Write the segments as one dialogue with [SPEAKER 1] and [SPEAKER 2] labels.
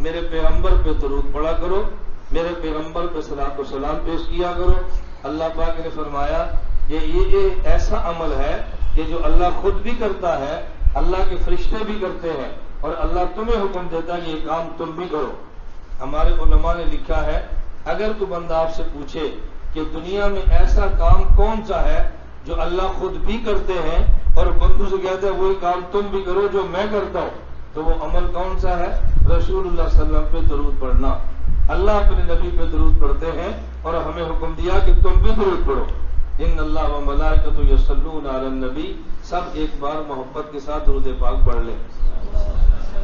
[SPEAKER 1] میرے پیغمبر پہ درود پڑھا کرو، میرے پیغمبر پہ صلاۃ و سلام پیش کیا کرو۔ اللہ پاک نے فرمایا کہ یہ ایسا عمل ہے کہ جو اللہ خود بھی کرتا ہے، اللہ کے فرشتے بھی کرتے ہیں، اور اللہ تمہیں حکم دیتا ہے کہ یہ کام تم بھی کرو۔ ہمارے علماء نے لکھا ہے اگر کوئی بندہ آپ سے پوچھے کہ دنیا میں ایسا کام کون سا ہے جو اللہ خود بھی کرتے ہیں اور بندوں سے کہتے ہیں وہی کام تم بھی کرو جو میں کرتا ہوں، تو وہ عمل کون سا ہے؟ رسول اللہ صلی اللہ علیہ وسلم پہ درود پڑھنا۔ اللہ اپنے نبی پہ درود پڑھتے ہیں اور ہمیں حکم دیا کہ تم بھی درود پڑھو۔ ان اللہ و ملائکۃ یصلون علی النبی، سب ایک بار محبت کے ساتھ درود پاک پڑھ لیں۔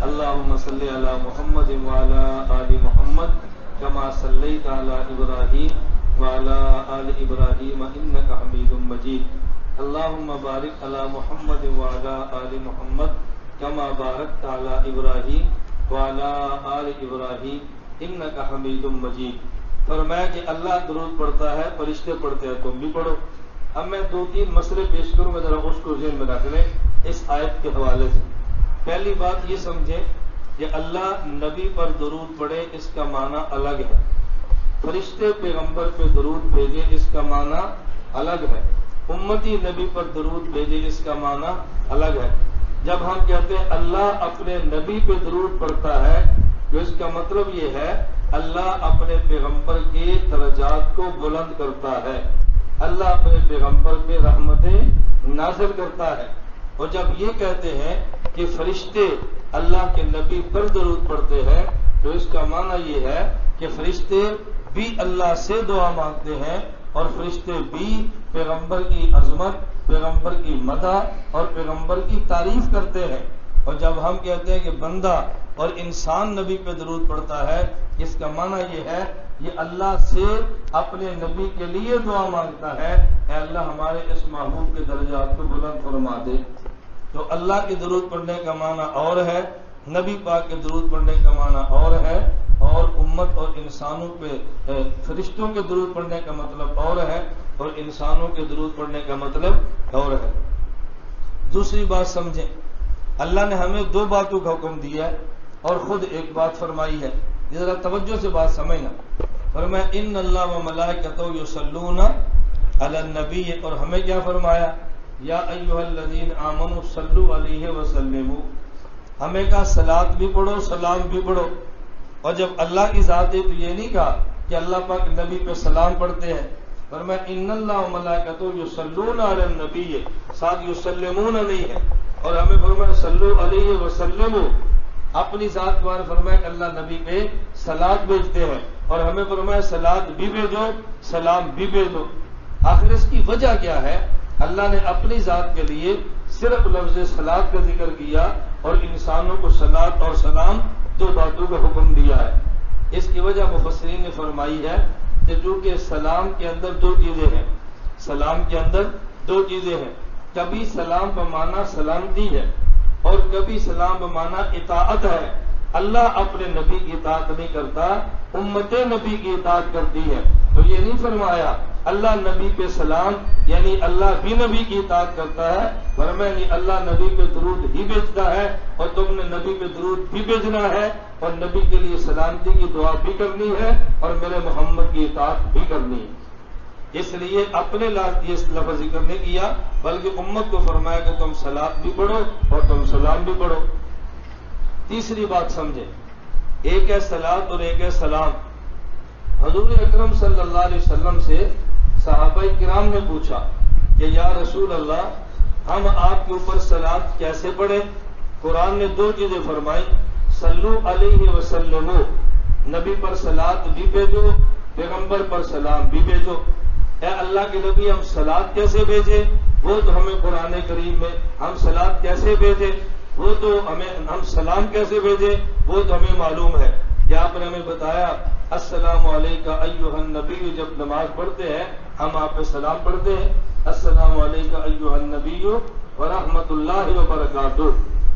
[SPEAKER 1] اللہم صلی علی محمد وعلی آل محمد کما صلیت علی ابراہیم وعلی آل ابراہیم انک حمید مجید۔ اللہم بارک علی محمد وعلی آل محمد کما بارکت علی ابراہیم وعلی آل ابراہیم انک حمید مجید۔ فرمایا کہ اللہ درود پڑھتا ہے، فرشتے پڑھتے ہیں، تم بھی پڑھو۔ اب میں 2-3 مسئلے پیش کروں گا، ذرا اس کو ذہن میں رکھ لیں اس آیت کے حوالے سے۔ پہلی بات یہ سمجھیں کہ اللہ نبی پر درود پڑھے اس کا معنی الگ ہے، فرشتے پیغمبر پہ درود بھیجے اس کا معنی الگ ہے، امتی نبی پر درود بھیجے اس کا معنی الگ ہے۔ جب ہم کہتے ہیں اللہ اپنے نبی پہ درود پڑھتا ہے تو اس کا مطلب یہ ہے اللہ اپنے پیغمبر کے درجات کو بلند کرتا ہے، اللہ اپنے پیغمبر پہ رحمتیں نازل کرتا ہے۔ اور جب یہ کہتے ہیں کہ فرشتے اللہ کے نبی پر درود پڑھتے ہیں تو اس کا معنی یہ ہے کہ فرشتے بھی اللہ سے دعا مانگتے ہیں اور فرشتے بھی پیغمبر کی عظمت، پیغمبر کی مدح اور پیغمبر کی تعریف کرتے ہیں۔ اور جب ہم کہتے ہیں کہ بندہ اور انسان نبی پہ درود پڑھتا ہے، اس کا معنی یہ ہے یہ اللہ سے اپنے نبی کے لیے دعا مانگتا ہے، اے اللہ ہمارے اس محبوب کے درجات کو بلند فرما دے۔ تو اللہ کے درود پڑھنے کا معنی اور ہے، نبی پاک کے درود پڑھنے کا معنی اور ہے، اور امت اور انسانوں پہ فرشتوں کے درود پڑھنے کا مطلب اور ہے، اور انسانوں کے درود پڑھنے کا مطلب اور ہے۔ دوسری بات سمجھیں، اللہ نے ہمیں 2 باتوں کا حکم دیا ہے اور خود ایک بات فرمائی ہے، یہ ذرا توجہ سے بات سمجھنا۔ فرمایا ان اللہ و ملائکتہ یصلون علی النبی، اور ہمیں کیا فرمایا؟ یا ایھا الذین آمنوا صلوا علیہ وسلموا، ہمیں کہا صلاۃ بھی پڑھو سلام بھی پڑھو۔ اور جب اللہ کی ذات ہے تو یہ نہیں کہا کہ اللہ پاک نبی پہ سلام پڑھتے ہیں، فرمایا ان اللہ و ملائکتہ یصلون علی النبی، ساتھ یسلمون نہیں ہے، اور ہمیں فرمایا صلو علیہ وسلموا، اپنی ذات بار فرمایا کہ اللہ نبی پہ صلاۃ بھیجتے ہیں، اور ہمیں فرمایا صلاۃ بھی بھیجو سلام بھی بھیجو۔ آخر اس کی وجہ کیا ہے؟ اللہ نے اپنی ذات کے لیے صرف لفظ صلاۃ کا ذکر کیا اور انسانوں کو صلاۃ اور سلام 2 باتوں کا حکم دیا ہے۔ اس کی وجہ مفسرین نے فرمائی ہے کہ چونکہ سلام کے اندر 2 چیزیں ہیں، سلام کے اندر 2 چیزیں ہیں، کبھی سلام بمعنی سلامتی ہے اور کبھی سلام بمعنی اطاعت ہے۔ اللہ اپنے نبی کی اطاعت نہیں کرتا، امت نبی کی اطاعت کرتی ہے۔ تو یہ نہیں فرمایا اللہ نبی پہ سلام یعنی اللہ بھی نبی کی اطاعت کرتا ہے، فرمایا نہیں اللہ نبی پہ درود ہی بھیجتا ہے اور تم نے نبی پہ درود بھی بھیجنا ہے اور نبی کے لیے سلامتی کی دعا بھی کرنی ہے اور میرے محمد کی اطاعت بھی کرنی ہے۔ اس لیے اپنے یہ لفظ ذکر نہیں کیا بلکہ امت کو فرمایا کہ تم صلاۃ بھی پڑھو اور تم سلام بھی پڑھو۔ تیسری بات سمجھیں، ایک ہے صلاۃ اور ایک ہے سلام۔ حضور اکرم صلی اللہ علیہ وسلم سے صحابہ کرام نے پوچھا کہ یا رسول اللہ ہم آپ کے اوپر صلاۃ کیسے پڑھیں؟ قرآن نے 2 چیزیں فرمائی، صلو علیہ وسلم، نبی پر صلاۃ بھی بھیجو پیغمبر پر سلام بھی بھیجو۔ اے اللہ کے نبی ہم صلاۃ کیسے بھیجے؟ وہ تو ہمیں قرآن کریم میں، ہم صلاۃ کیسے بھیجے وہ تو ہم سلام کیسے بھیجے وہ تو ہمیں معلوم ہے کہ آپ نے ہمیں بتایا السلام علیکم ایھا النبی، جب نماز پڑھتے ہیں ہم آپ پہ سلام پڑھتے ہیں، السلام علیکم ایھا النبی ورحمۃ اللہ وبرکاتہ۔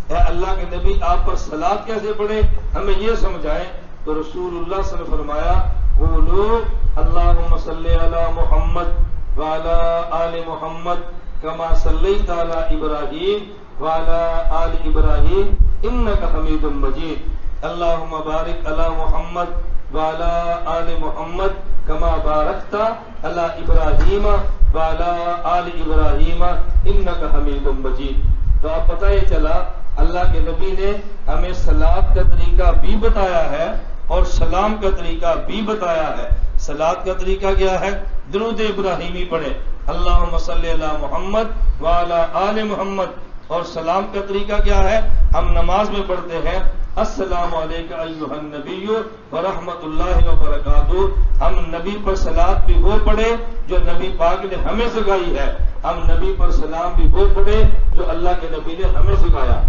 [SPEAKER 1] اے اللہ کے نبی آپ پر صلاۃ کیسے پڑھیں ہمیں یہ سمجھائیں۔ تو رسول اللہ صلی اللہ علیہ وسلم نے فرمایا قولوا اللہم صلی علی محمد وعلی آل محمد کما صلیت علی ابراہیم وعلی آل ابراہیم انک حمید مجید۔ اللہم بارک علی محمد وعلی آل محمد کما بارکت علی ابراہیم وعلی آل ابراہیم انک حمید مجید۔ تو اب پتہ یہ چلا اللہ کے نبی نے ہمیں صلاۃ کا طریقہ بھی بتایا ہے اور سلام کا طریقہ بھی بتایا ہے۔ صلاۃ کا طریقہ کیا ہے؟ درود ابراہیمی پڑھیں، اللہم صلی علی محمد وعلی آل محمد۔ اور سلام کا طریقہ کیا ہے؟ ہم نماز میں پڑھتے ہیں السلام علیکم ایھا النبی ورحمۃ اللہ وبرکاتہ۔ ہم نبی پر صلاۃ بھی وہ پڑھے جو نبی پاک نے ہمیں سکھائی ہے، ہم نبی پر سلام بھی وہ پڑھے جو اللہ کے نبی نے ہمیں سکھایا۔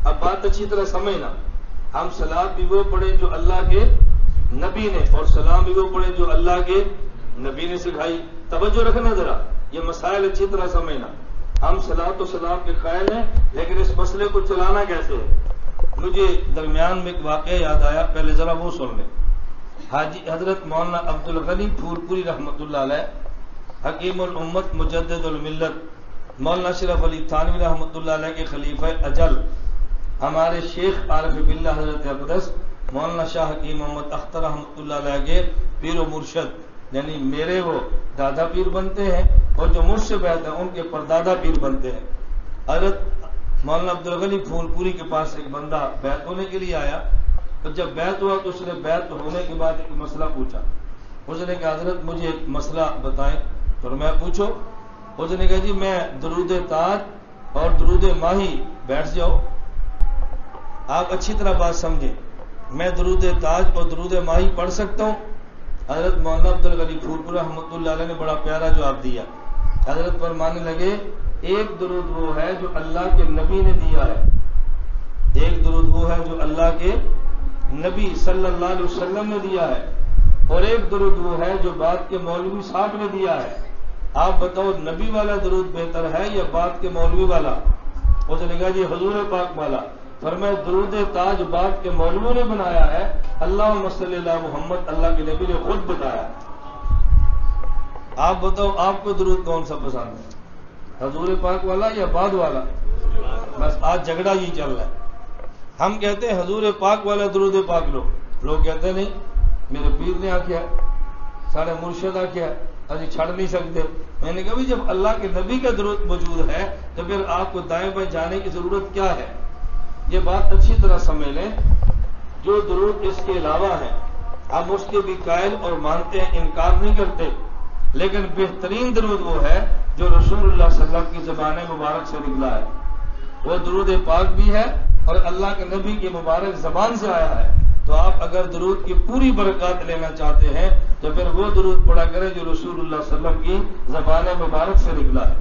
[SPEAKER 1] اب بات اچھی طرح سمجھنا، ہم صلاۃ بھی وہ پڑھے جو اللہ کے نبی نے، اور سلام بھی وہ پڑھے جو اللہ کے نبی نے سکھائی۔ توجہ رکھنا ذرا، یہ مسائل اچھی طرح سمجھنا۔ ہم صلاۃ و سلام کے قائل ہیں، لیکن اس مسئلے کو چلانا کیسے ہے؟ مجھے درمیان میں ایک واقعہ یاد آیا، پہلے ذرا وہ سن لیں۔ حاجی حضرت مولانا عبد الغنی پھول پوری رحمۃ اللہ علیہ، حکیم الامت مجدد الملت، مولانا اشرف علی تھانوی رحمۃ اللہ علیہ کے خلیفہ اجل، ہمارے شیخ عارف باللہ حضرت اقدس مولانا شاہ حکیم محمد اختر رحمۃ اللہ علیہ کے پیر و مرشد، یعنی میرے وہ دادا پیر بنتے ہیں اور جو مجھ سے بیعت ہیں ان کے پردادا پیر بنتے ہیں۔ حضرت مولانا عبد الغنی پھول پوری کے پاس ایک بندہ بیعت ہونے کے لیے آیا، تو جب بیعت ہوا تو اس نے بیعت ہونے کے بعد ایک مسئلہ پوچھا۔ اس نے کہا حضرت مجھے ایک مسئلہ بتائیں۔ تو میں پوچھو؟ اس نے کہا جی میں درود تاج اور درود ماہی، بیٹھ جاؤ آپ اچھی طرح بات سمجھیں، میں درود تاج اور درود ماہی پڑھ سکتا ہوں؟ حضرت مولانا عبد الغنی پھول پوری رحمۃ اللہ علیہ نے بڑا پیارا جواب دیا۔ حضرت فرمانے لگے ایک درود وہ ہے جو اللہ کے نبی نے دیا ہے، ایک درود وہ ہے جو اللہ کے نبی صلی اللہ علیہ وسلم نے دیا ہے، اور ایک درود وہ ہے جو بات کے مولوی صاحب نے دیا ہے۔ آپ بتاؤ نبی والا درود بہتر ہے یا بات کے مولوی والا؟ اس نے کہا جی حضور پاک والا۔ فرمایا درود تاج بات کے مولویوں نے بنایا ہے، اللہم صلی علی محمد اللہ کے نبی نے خود بتایا۔ آپ بتاؤ آپ کو درود کون سا پسند ہے، حضور پاک والا یا بعد والا؟ بس آج جھگڑا یہ چل رہا ہے، ہم کہتے ہیں حضور پاک والا درود پاک لوگ کہتے نہیں میرے پیر نے آکھیا سارے مرشد آکھیا ابھی چھڑ نہیں سکتے۔ میں نے کہا بھی جب اللہ کے نبی کا درود موجود ہے تو پھر آپ کو دائیں بائیں جانے کی ضرورت کیا ہے؟ یہ بات اچھی طرح سمجھ لیں، جو درود اس کے علاوہ ہے ہم اس کے بھی قائل اور مانتے ہیں، انکار نہیں کرتے، لیکن بہترین درود وہ ہے جو رسول اللہ صلی اللہ علیہ وسلم کی زبان مبارک سے نکلا ہے، وہ درود پاک بھی ہے اور اللہ کے نبی کی مبارک زبان سے آیا ہے۔ تو آپ اگر درود کی پوری برکات لینا چاہتے ہیں تو پھر وہ درود پڑھا کریں جو رسول اللہ صلی اللہ علیہ وسلم کی زبان مبارک سے نکلا ہے۔